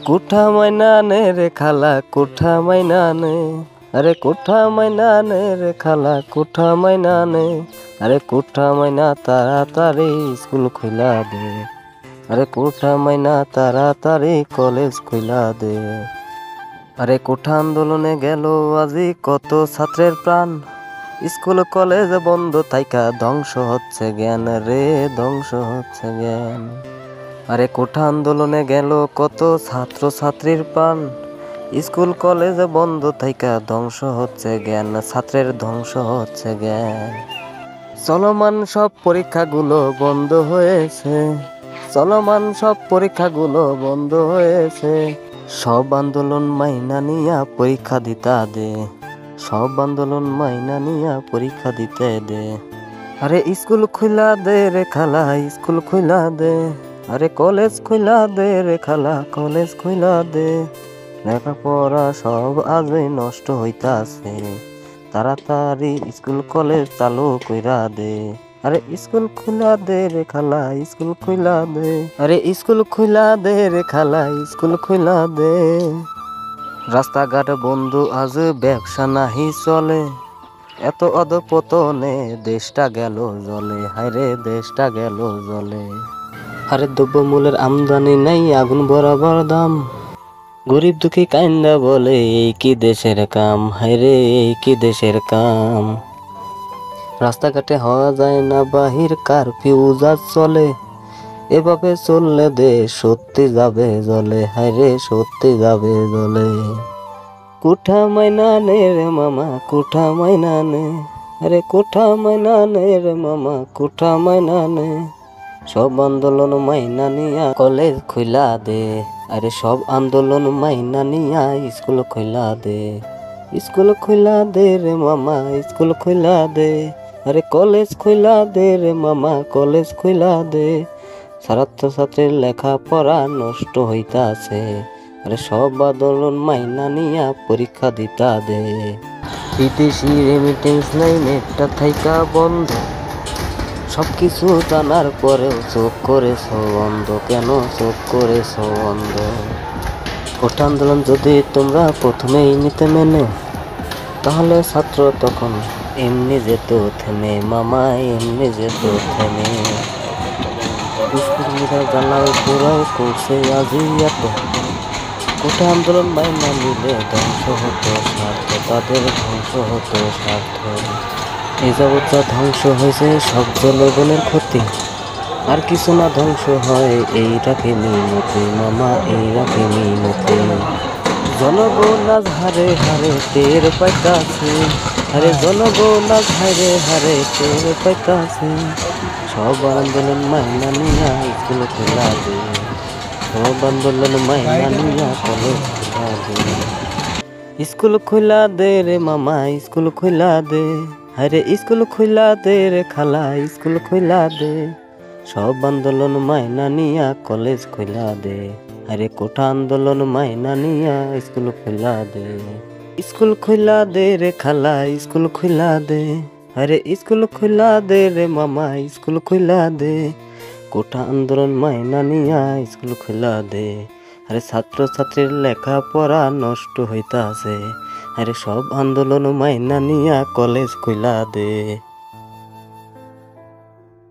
কোঠা মাইনা নে রে খালা কোঠা মাইনা নে, আরে কোঠা মাইনা নে রে খালা কোঠা মাইনা নে, আরে কোঠা মাইনা তাড়াতাড়ি স্কুল খুইলা দে, আরে কোঠা মাইনা তাড়াতাড়ি কলেজ খুইলা দে। আরে কোঠা আন্দোলনে গেল আজি কত ছাত্রের প্রাণ, স্কুল কলেজ বন্ধ থাইকা ধ্বংস হচ্ছে জ্ঞান রে, ধ্বংস হচ্ছে জ্ঞান। আরে কোঠা আন্দোলনে গেল কত ছাত্র ছাত্রীর প্রাণ, স্কুল কলেজ বন্ধ থাইকা ধ্বংস হচ্ছে জ্ঞান, ছাত্রের ধ্বংস হচ্ছে জ্ঞান। চলমান সব পরীক্ষাগুলো বন্ধ হয়েছে, চলমান সব পরীক্ষাগুলো বন্ধ হয়েছে, সব আন্দোলন মাইনা নিয়া পরীক্ষা দিতা দে, সব আন্দোলন মাইনা নিয়া পরীক্ষা দিতে দে। আরে স্কুল খুইলা দে রে খালা স্কুল খুইলা দে, আরে কলেজ খুইলা দে রে খালা কলেজ খুইলা দে, লেখাপড়া সব আজই নষ্ট হইতাছে, তাড়াতাড়ি স্কুল কলেজ চালু কইরা দে। আরে স্কুল খুইলা দে রে খালা স্কুল খুইলা দে, আরে স্কুল খুইলা দে রে খালা স্কুল খুইলা দে। রাস্তাঘাট বন্ধু আজ ব্যবসা নাহি চলে, এত অধপতনে দেশটা গেল জলে, হায়রে দেশটা গেল জলে। আরে দ্রব্যমূল্যের আমদানি নাই আগুন বরাবর দাম, গরিব দুঃখী কাইন্দা বলে এই কি দেশের কাম, হায়রে এই কি দেশের কাম। রাস্তাঘাটে হওয়া যায় না বাহির, কারফিউ যা চলে, এভাবে চললে দেশ সত্যি যাবে জলে, হায়রে সত্যি যাবে জলে। কোঠা মাইনা নে রে মামা কোঠা মাইনা নে, আরে কোঠা মাইনা নে রে মামা কোঠা মাইনা নে, সব আন্দোলন মাইনা নিয়া কলেজ খুইলা দে, আরে সব আন্দোলন মাইনা নিয়া স্কুল খুইলা দে, স্কুল খুইলা দে রে মামা স্কুল খুইলা দে, আরে কলেজ খুইলা দে রে মামা কলেজ খুইলা দে। ছাত্রছাত্রীর লেখাপড়া নষ্ট হইতাছে, আরে সব আন্দোলন মাইনা নিয়া পরীক্ষা দিতা দে। বিদেশি রেমিটেন্স নাই নেটটা থাইকা বন্ধ, সব কিছু জানার পরেও চোখ করেছ বন্ধ, কেন চোখ করেছ বন্ধ। কোঠা আন্দোলন যদি তোমরা প্রথমেই নিতে মেনে, তাহলে ছাত্র তখন এমনি যেত থেমে মামা এমনি যেত থেমে। দুষ্কর্মীরা জ্বালাও পোড়াও করছে আজি এত, কোঠা আন্দোলন মাইনা নিলে ধ্বংস হতো স্বার্থ, তাদের ধ্বংস হতো স্বার্থ। এ যাবৎ যা ধ্বংস হয়েছে সব জনগণের ক্ষতি, আর কিছু না ধ্বংস হয় এই রাখে মিনতি মামা এই রাখে মিনতি। জনগণ আজ হারে হারে টের পাইতাছে, আরে জনগণ আজ হারে হারে টের পাইতাছে, সব আন্দোলন মাইনা নিয়া স্কুল খুলা দে, সব আন্দোলন মাইনা নিয়া কলেজ খুলা দে। স্কুল খুলা দে রে মামা স্কুল খুলা দে, আরে স্কুল খুইলা দে রে খালা স্কুল খুইলা দে, সব আন্দোলন মাইনা নিয়া কলেজ খুইলা দে, আরে কোঠা আন্দোলন মাইনা নিয়া স্কুল খুইলা দে। স্কুল খুইলা দে রে খালা স্কুল খুইলা দে, আরে স্কুল খুইলা দে রে মামা স্কুল খুইলা দে, কোঠা আন্দোলন মাইনা নিয়া স্কুল খুইলা দে, আরে ছাত্র ছাত্রীর লেখাপড়া নষ্ট হইতাছে, আরে সব আন্দোলন মাইনা নিয়া কলেজ খুইলা দে।